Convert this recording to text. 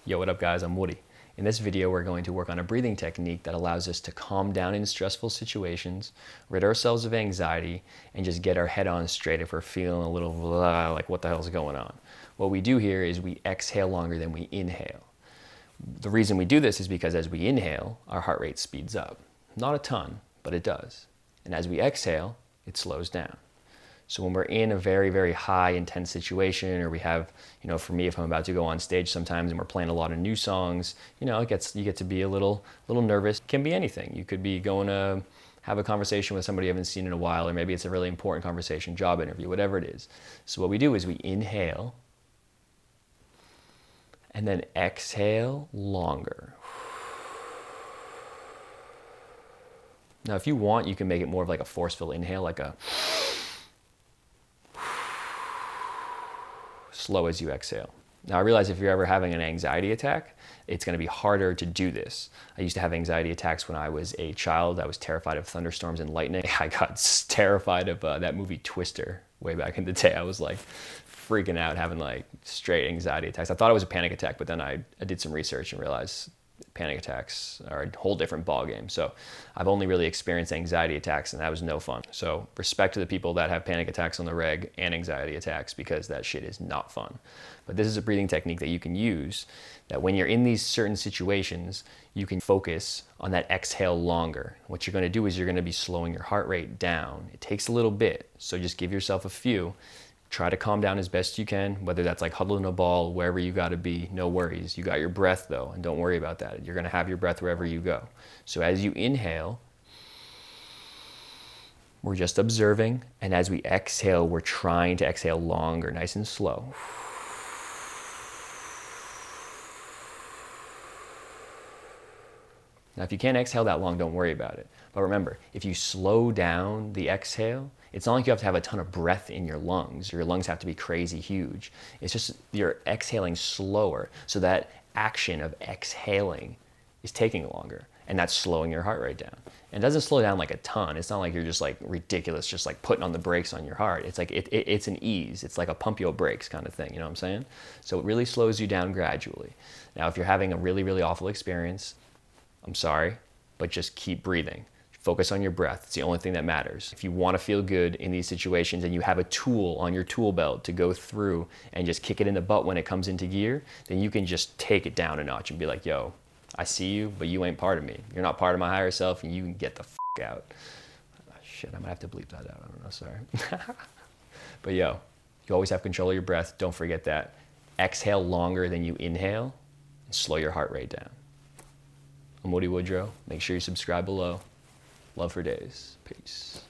Yo, what up guys, I'm Woody. In this video, we're going to work on a breathing technique that allows us to calm down in stressful situations, rid ourselves of anxiety, and just get our head on straight if we're feeling a little blah, like what the hell's going on. What we do here is we exhale longer than we inhale. The reason we do this is because as we inhale, our heart rate speeds up. Not a ton, but it does. And as we exhale, it slows down. So when we're in a very, very high intense situation, or we have, for me, if I'm about to go on stage sometimes and we're playing a lot of new songs, you get to be a little nervous. It can be anything. You could be going to have a conversation with somebody you haven't seen in a while, or maybe it's a really important conversation, job interview, whatever it is. So what we do is we inhale and then exhale longer. Now, if you want, you can make it more of like a forceful inhale, like a slow as you exhale. Now, I realize if you're ever having an anxiety attack, it's going to be harder to do this. I used to have anxiety attacks when I was a child. I was terrified of thunderstorms and lightning. I got terrified of that movie Twister way back in the day. I was like freaking out, having like straight anxiety attacks. I thought it was a panic attack, but then I did some research and realized panic attacks are a whole different ballgame. So I've only really experienced anxiety attacks, and that was no fun. So respect to the people that have panic attacks on the reg and anxiety attacks, because that shit is not fun. But this is a breathing technique that you can use, that when you're in these certain situations, you can focus on that exhale longer. What you're going to do is you're going to be slowing your heart rate down. It takes a little bit, so just give yourself a few. Try to calm down as best you can, whether that's like huddling a ball, wherever you got to be, no worries. You got your breath though, and don't worry about that. You're going to have your breath wherever you go. So as you inhale, we're just observing, and as we exhale, we're trying to exhale longer, nice and slow. Now, if you can't exhale that long, don't worry about it. But remember, if you slow down the exhale, it's not like you have to have a ton of breath in your lungs, or your lungs have to be crazy huge. It's just you're exhaling slower, so that action of exhaling is taking longer, and that's slowing your heart rate down. And it doesn't slow down like a ton. It's not like you're just like ridiculous, just like putting on the brakes on your heart. It's like it's an ease. It's like a pump your brakes kind of thing, you know what I'm saying? So it really slows you down gradually. Now, if you're having a really, really awful experience, I'm sorry, but just keep breathing. Focus on your breath. It's the only thing that matters. If you want to feel good in these situations and you have a tool on your tool belt to go through and just kick it in the butt when it comes into gear, then you can just take it down a notch and be like, yo, I see you, but you ain't part of me. You're not part of my higher self, and you can get the f out. Oh, shit, I might have to bleep that out. I don't know, sorry. But yo, you always have control of your breath. Don't forget that. Exhale longer than you inhale and slow your heart rate down. I'm Woodrow. Make sure you subscribe below. Love for days. Peace.